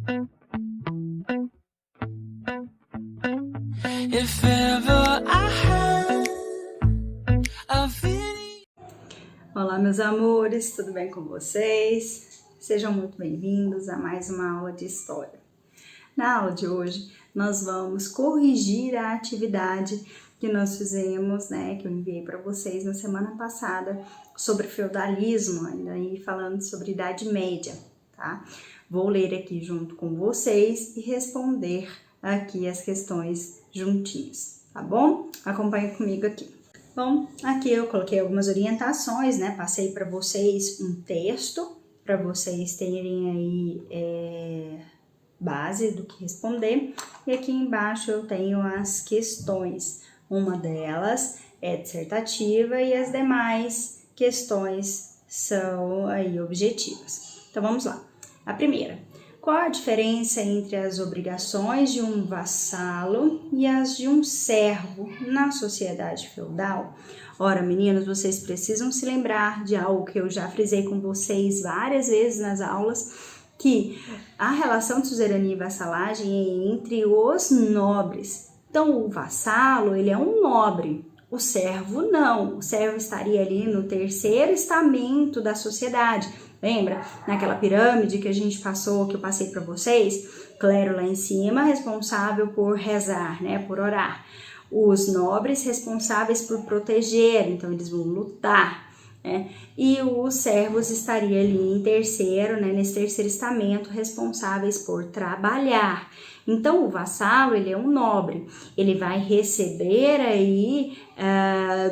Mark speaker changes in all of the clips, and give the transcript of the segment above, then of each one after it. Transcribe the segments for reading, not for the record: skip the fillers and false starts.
Speaker 1: If ever I had a feeling.
Speaker 2: Olá, meus amores, tudo bem com vocês? Sejam muito bem-vindos a mais uma aula de história. Na aula de hoje, nós vamos corrigir a atividade que nós fizemos, que eu enviei para vocês na semana passada sobre feudalismo, ainda aí falando sobre Idade Média, tá? Vou ler aqui junto com vocês e responder aqui as questões juntinhos, tá bom? Acompanhe comigo aqui. Bom, aqui eu coloquei algumas orientações, passei para vocês um texto para vocês terem aí base do que responder. E aqui embaixo eu tenho as questões. Uma delas é dissertativa e as demais questões são aí objetivas. Então vamos lá. A primeira. Qual a diferença entre as obrigações de um vassalo e as de um servo na sociedade feudal? Ora, meninos, vocês precisam se lembrar de algo que eu já frisei com vocês várias vezes nas aulas, que a relação de suzerania e vassalagem é entre os nobres. Então, o vassalo, ele é um nobre, o servo não. O servo estaria ali no terceiro estamento da sociedade. Lembra? Naquela pirâmide que a gente passou, que eu passei para vocês? Clero lá em cima, responsável por rezar, por orar. Os nobres responsáveis por proteger, então eles vão lutar, E os servos estariam ali em terceiro, nesse terceiro estamento, responsáveis por trabalhar. Então, o vassalo, ele é um nobre, ele vai receber aí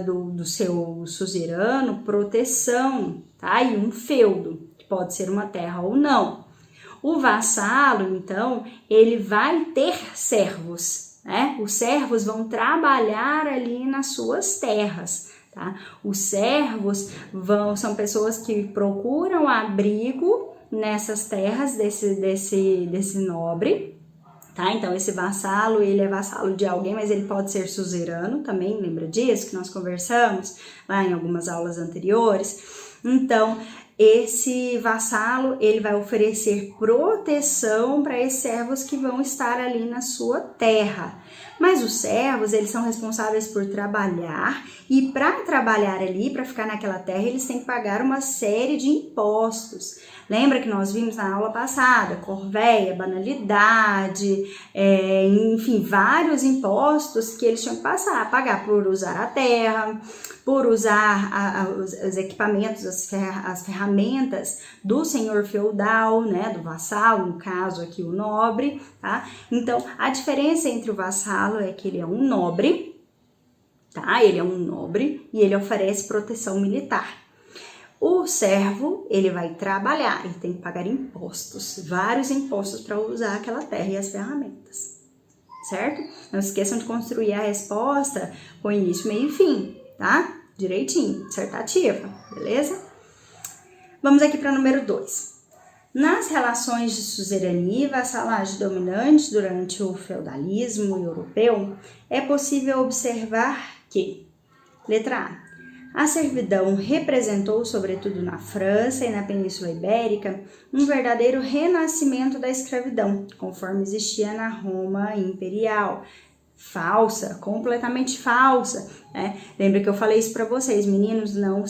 Speaker 2: do seu suzerano proteção, tá? E um feudo, que pode ser uma terra ou não. O vassalo, então, ele vai ter servos, Os servos vão trabalhar ali nas suas terras, tá? Os servos são pessoas que procuram abrigo nessas terras desse nobre, tá? Então, esse vassalo, ele é vassalo de alguém, mas ele pode ser suzerano também, lembra disso que nós conversamos lá em algumas aulas anteriores? Então, esse vassalo, ele vai oferecer proteção para esses servos que vão estar ali na sua terra. Mas os servos, eles são responsáveis por trabalhar e para trabalhar ali, para ficar naquela terra, eles têm que pagar uma série de impostos. Lembra que nós vimos na aula passada, corvéia, banalidade, enfim, vários impostos que eles tinham que pagar por usar a terra, por usar os equipamentos, as ferramentas do senhor feudal, do vassalo, no caso aqui o nobre, tá? Então, a diferença entre o vassalo é que ele é um nobre, tá? Ele é um nobre e ele oferece proteção militar. O servo, ele vai trabalhar, ele tem que pagar impostos, vários impostos para usar aquela terra e as ferramentas, certo? Não esqueçam de construir a resposta com início, meio e fim, tá? Direitinho, dissertativa, beleza? Vamos aqui para número 2. Nas relações de suzerania e vassalagem dominantes durante o feudalismo europeu, é possível observar que, letra A servidão representou, sobretudo na França e na Península Ibérica, um verdadeiro renascimento da escravidão, conforme existia na Roma imperial. Falsa, completamente falsa, Lembra que eu falei isso para vocês, meninos, não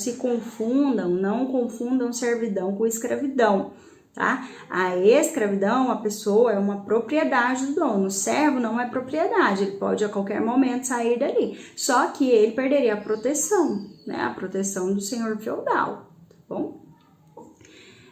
Speaker 2: confundam servidão com escravidão, tá? A escravidão, a pessoa é uma propriedade do dono, o servo não é propriedade, ele pode a qualquer momento sair dali, só que ele perderia a proteção, a proteção do senhor feudal, tá bom?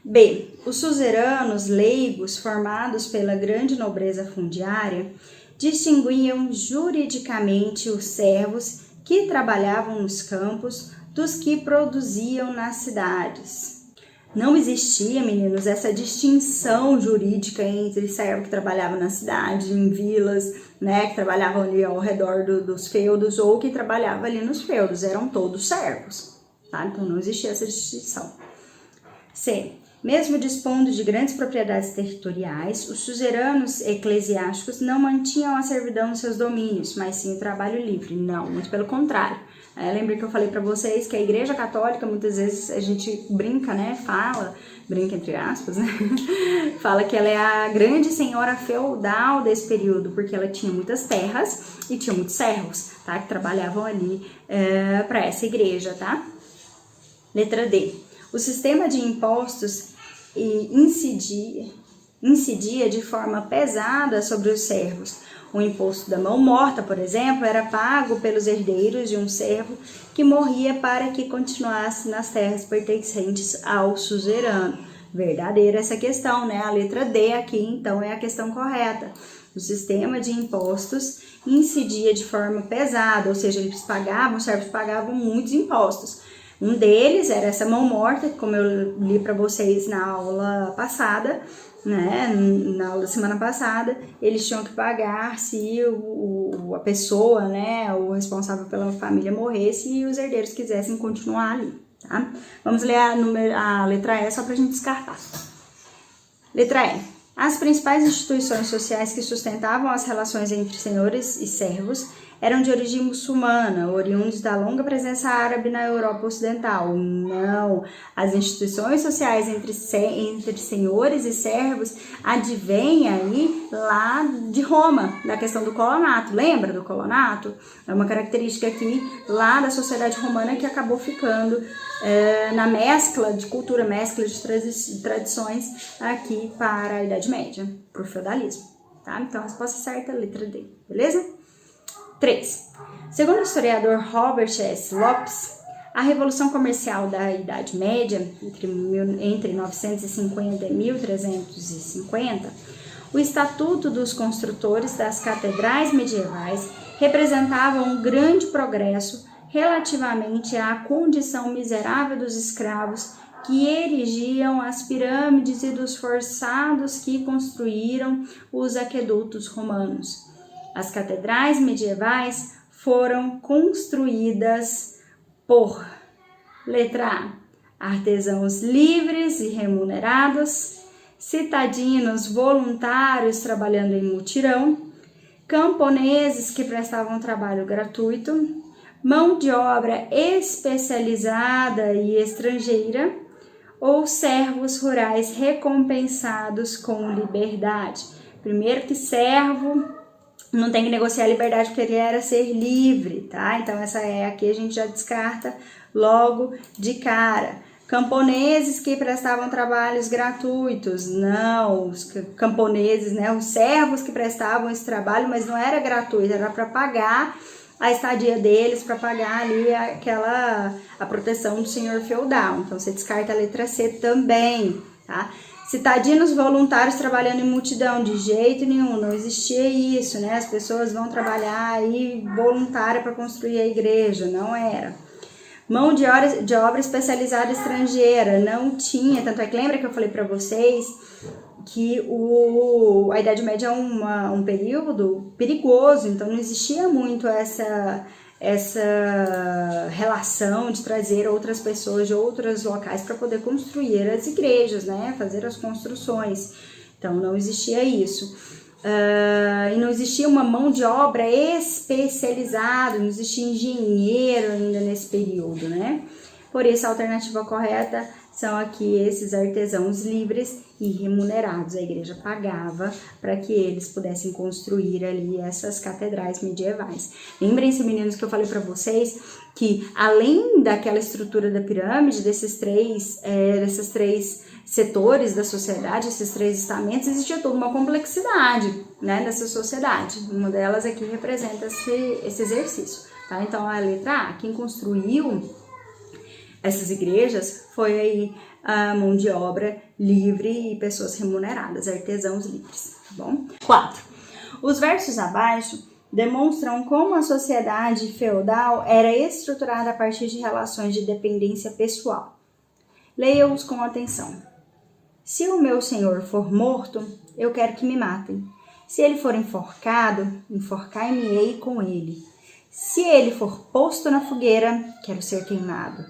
Speaker 2: B. Os suzeranos leigos formados pela grande nobreza fundiária distinguiam juridicamente os servos que trabalhavam nos campos dos que produziam nas cidades. Não existia, meninos, essa distinção jurídica entre servo que trabalhava na cidade, em vilas, que trabalhavam ali ao redor dos feudos ou que trabalhava ali nos feudos, eram todos servos, tá? Então não existia essa distinção. C. Mesmo dispondo de grandes propriedades territoriais, os suzeranos eclesiásticos não mantinham a servidão nos seus domínios, mas sim o trabalho livre. Não, muito pelo contrário. Lembra que eu falei para vocês que a Igreja Católica, muitas vezes a gente brinca, fala brinca entre aspas, né? Fala que ela é a grande senhora feudal desse período, porque ela tinha muitas terras e tinha muitos servos, tá? Que trabalhavam ali para essa igreja, tá? Letra D. O sistema de impostos incidia de forma pesada sobre os servos. O imposto da mão morta, por exemplo, era pago pelos herdeiros de um servo que morria para que continuasse nas terras pertencentes ao suzerano. Verdadeira essa questão, né? A letra D aqui, então, é a questão correta. O sistema de impostos incidia de forma pesada, ou seja, os servos pagavam muitos impostos. Um deles era essa mão morta, como eu li para vocês na aula passada, né? Na aula da semana passada, eles tinham que pagar se a pessoa, né, o responsável pela família morresse e os herdeiros quisessem continuar ali, tá? Vamos ler a letra E só para a gente descartar. Letra E. As principais instituições sociais que sustentavam as relações entre senhores e servos eram de origem muçulmana, oriundos da longa presença árabe na Europa Ocidental. Não, as instituições sociais entre senhores e servos advêm aí lá de Roma, da questão do colonato. Lembra do colonato? É uma característica aqui lá da sociedade romana que acabou ficando na mescla de cultura, mescla de tradições aqui para a Idade Média, para o feudalismo. Tá? Então a resposta certa é a letra D, beleza? 3. Segundo o historiador Robert S. Lopes, a Revolução Comercial da Idade Média, entre 950 e 1350, o Estatuto dos Construtores das Catedrais Medievais representava um grande progresso relativamente à condição miserável dos escravos que erigiam as pirâmides e dos forçados que construíram os aquedutos romanos. As catedrais medievais foram construídas por, letra A, artesãos livres e remunerados, citadinos voluntários trabalhando em mutirão, camponeses que prestavam trabalho gratuito, mão de obra especializada e estrangeira, ou servos rurais recompensados com liberdade. Primeiro que servo não tem que negociar a liberdade porque ele era ser livre, tá? Então essa aqui a gente já descarta logo de cara. Camponeses que prestavam trabalhos gratuitos, não, os camponeses, né? Os servos que prestavam esse trabalho, mas não era gratuito, era para pagar a estadia deles, para pagar ali a proteção do senhor feudal. Então você descarta a letra C também, tá? Citadinos voluntários trabalhando em multidão, de jeito nenhum, não existia isso, né? As pessoas vão trabalhar aí voluntária para construir a igreja, não era. Mão de obra especializada estrangeira, não tinha, tanto é que lembra que eu falei para vocês que a Idade Média é um período perigoso, então não existia muito essa relação de trazer outras pessoas de outros locais para poder construir as igrejas, né? Fazer as construções. Então não existia isso. E não existia uma mão de obra especializada, não existia engenheiro ainda nesse período, né? Por isso a alternativa correta são aqui esses artesãos livres e remunerados. A igreja pagava para que eles pudessem construir ali essas catedrais medievais. Lembrem-se, meninos, que eu falei para vocês que além daquela estrutura da pirâmide, desses três setores da sociedade, esses três estamentos, existia toda uma complexidade, né, dessa sociedade. Uma delas aqui representa esse exercício, tá? Então a letra A, quem construiu essas igrejas foi aí a mão de obra livre e pessoas remuneradas, artesãos livres, tá bom? 4. Os versos abaixo demonstram como a sociedade feudal era estruturada a partir de relações de dependência pessoal. Leia-os com atenção. Se o meu senhor for morto, eu quero que me matem. Se ele for enforcado, enforcai-me-ei com ele. Se ele for posto na fogueira, quero ser queimado.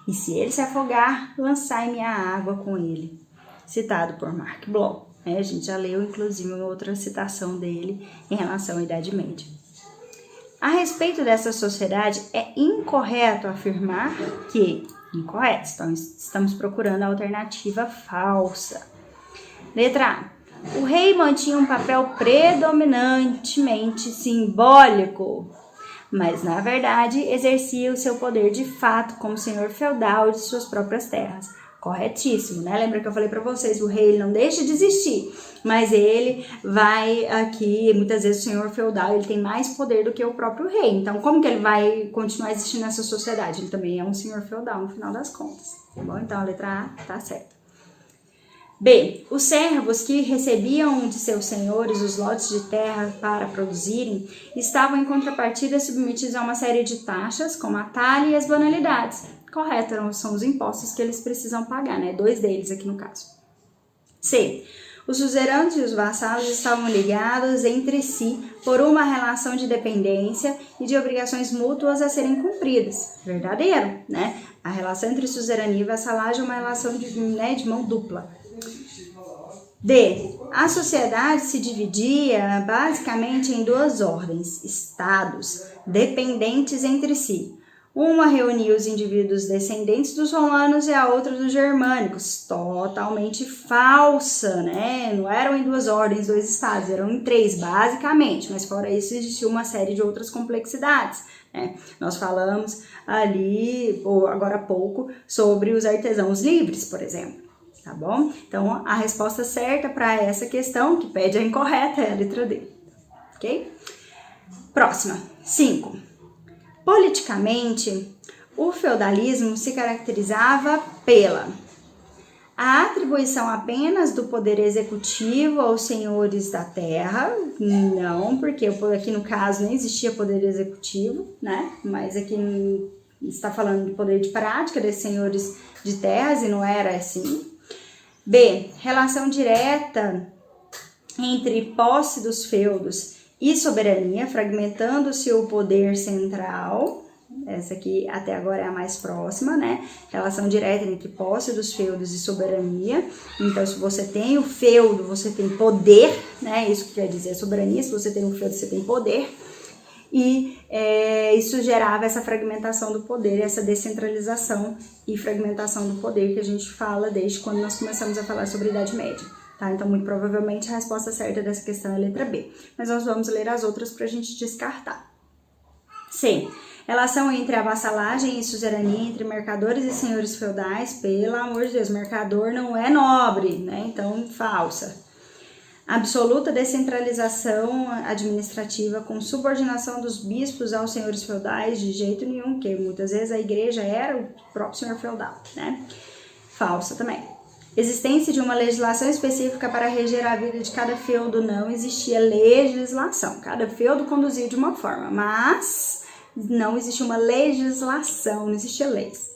Speaker 2: E se ele se afogar, lançai-me a água com ele. Citado por Mark Bloch. A gente já leu, inclusive, outra citação dele em relação à Idade Média. A respeito dessa sociedade, é incorreto afirmar que Incorreto. Então, estamos procurando a alternativa falsa. Letra A. O rei mantinha um papel predominantemente simbólico, mas, na verdade, exercia o seu poder de fato como senhor feudal de suas próprias terras. Corretíssimo, né? Lembra que eu falei para vocês, o rei não deixa de existir, mas ele vai aqui, muitas vezes o senhor feudal, ele tem mais poder do que o próprio rei. Então, como que ele vai continuar existindo nessa sociedade? Ele também é um senhor feudal, no final das contas, tá bom? Então, a letra A tá certa. B. Os servos que recebiam de seus senhores os lotes de terra para produzirem estavam em contrapartida submetidos a uma série de taxas, como a talha e as banalidades. Correto, são os impostos que eles precisam pagar, né? 2 deles aqui no caso. C. Os suzeranos e os vassalos estavam ligados entre si por uma relação de dependência e de obrigações mútuas a serem cumpridas. Verdadeiro, né? A relação entre suzerania e vassalagem é uma relação de mão dupla. D. A sociedade se dividia basicamente em 2 ordens, estados, dependentes entre si. Uma reunia os indivíduos descendentes dos romanos e a outra dos germânicos. Totalmente falsa, né? Não eram em 2 ordens, 2 estados, eram em 3, basicamente. Mas fora isso, existia uma série de outras complexidades, né? Nós falamos ali, agora há pouco, sobre os artesãos livres, por exemplo. Tá bom? Então, a resposta certa para essa questão, que pede a incorreta, é a letra D. Ok? Próxima. 5. Politicamente, o feudalismo se caracterizava pela a atribuição apenas do poder executivo aos senhores da terra. Não, porque aqui no caso não existia poder executivo, né? Mas aqui está falando de poder de prática desses senhores de terras e não era assim. B. Relação direta entre posse dos feudos e soberania, fragmentando-se o poder central. Essa aqui até agora é a mais próxima, né? Relação direta entre posse dos feudos e soberania. Então, se você tem o feudo, você tem poder, né? Isso que quer dizer soberania. Se você tem o feudo, você tem poder. E isso gerava essa fragmentação do poder, essa descentralização e fragmentação do poder que a gente fala desde quando nós começamos a falar sobre a Idade Média. Tá? Então, muito provavelmente, a resposta certa dessa questão é a letra B. Mas nós vamos ler as outras para a gente descartar. C. Relação entre a vassalagem e suzerania entre mercadores e senhores feudais. Pelo amor de Deus, mercador não é nobre, né? Então, falsa. Absoluta descentralização administrativa com subordinação dos bispos aos senhores feudais, de jeito nenhum, porque muitas vezes a igreja era o próprio senhor feudal, né? Falsa também. Existência de uma legislação específica para reger a vida de cada feudo. Não existia legislação. Cada feudo conduzia de uma forma, mas não existia uma legislação, não existia leis,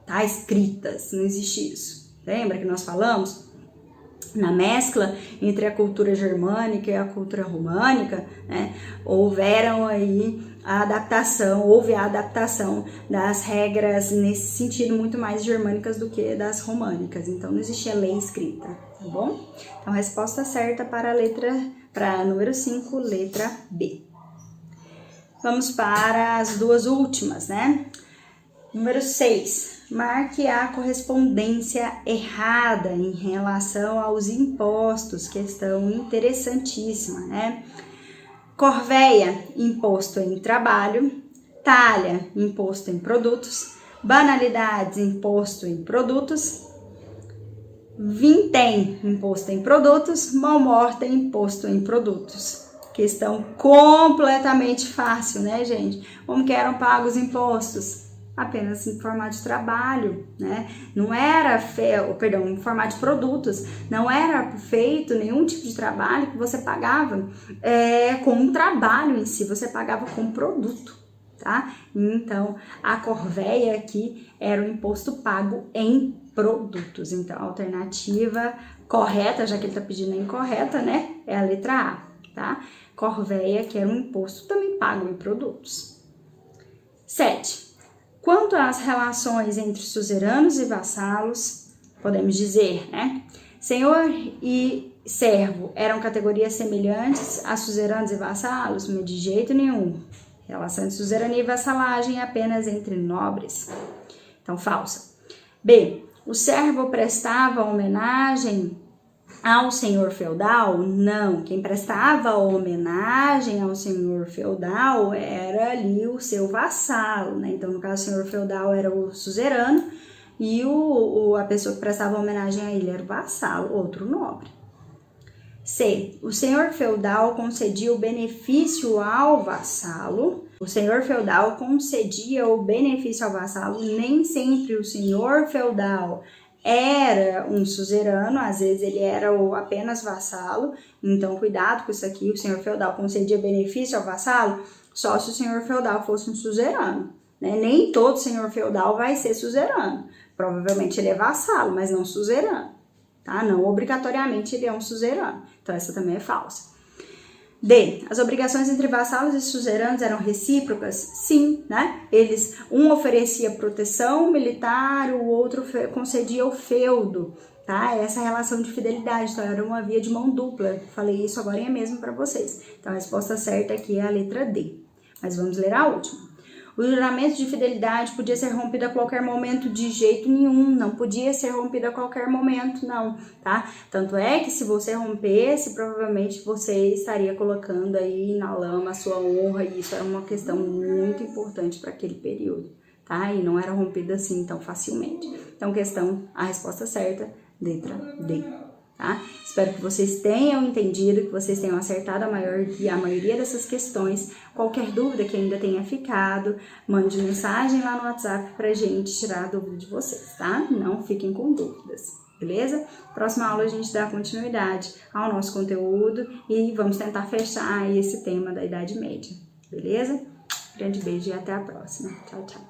Speaker 2: tá? Escritas, não existe isso. Lembra que nós falamos? Na mescla entre a cultura germânica e a cultura românica, né, houve a adaptação das regras nesse sentido muito mais germânicas do que das românicas. Então, não existia lei escrita, tá bom? Então, a resposta certa para número 5, letra B. Vamos para as 2 últimas, né? Número 6. Marque a correspondência errada em relação aos impostos, questão interessantíssima, né? Corvéia, imposto em trabalho. Talha, imposto em produtos. Banalidades, imposto em produtos. Vintém, imposto em produtos. Mal-morta, imposto em produtos. Questão completamente fácil, né, gente? Como que eram pagos impostos? Apenas em formato de trabalho, né? Não era em formato de produtos, não era feito nenhum tipo de trabalho que você pagava com um trabalho em si, você pagava com produto, tá? Então, a corvéia aqui era o imposto pago em produtos. Então, a alternativa correta, já que ele tá pedindo a incorreta, né? É a letra A, tá? Corvéia, que era um imposto também pago em produtos. 7. Quanto às relações entre suzeranos e vassalos, podemos dizer, né? Senhor e servo eram categorias semelhantes a suzeranos e vassalos? De jeito nenhum. Relação de suzerania e vassalagem apenas entre nobres. Então, falsa. B. O servo prestava homenagem ao senhor feudal? Não. Quem prestava homenagem ao senhor feudal era ali o seu vassalo, né? Então, no caso, o senhor feudal era o suzerano e a pessoa que prestava homenagem a ele era o vassalo, outro nobre. C. O senhor feudal concedia o benefício ao vassalo. O senhor feudal concedia o benefício ao vassalo. Nem sempre o senhor feudal era um suzerano, às vezes ele era apenas vassalo. Então, cuidado com isso aqui. O senhor feudal concedia benefício ao vassalo só se o senhor feudal fosse um suzerano, né? Nem todo senhor feudal vai ser suzerano. Provavelmente ele é vassalo, mas não suzerano. Tá? Não obrigatoriamente ele é um suzerano. Então, essa também é falsa. D. As obrigações entre vassalos e suzeranos eram recíprocas? Sim, né? Um oferecia proteção militar, o outro concedia o feudo, tá? Essa relação de fidelidade, então era uma via de mão dupla. Falei isso agora mesmo para vocês. Então, a resposta certa aqui é a letra D. Mas vamos ler a última. O juramento de fidelidade podia ser rompido a qualquer momento? De jeito nenhum, não podia ser rompido a qualquer momento, não, tá? Tanto é que se você rompesse, provavelmente você estaria colocando aí na lama a sua honra, e isso era uma questão muito importante para aquele período, tá? E não era rompido assim tão facilmente. Então, a resposta certa, letra D. Tá? Espero que vocês tenham entendido, que vocês tenham acertado a maioria dessas questões. Qualquer dúvida que ainda tenha ficado, mande mensagem lá no WhatsApp pra gente tirar a dúvida de vocês, tá? Não fiquem com dúvidas, beleza? Próxima aula a gente dá continuidade ao nosso conteúdo e vamos tentar fechar esse tema da Idade Média, beleza? Grande beijo e até a próxima. Tchau, tchau.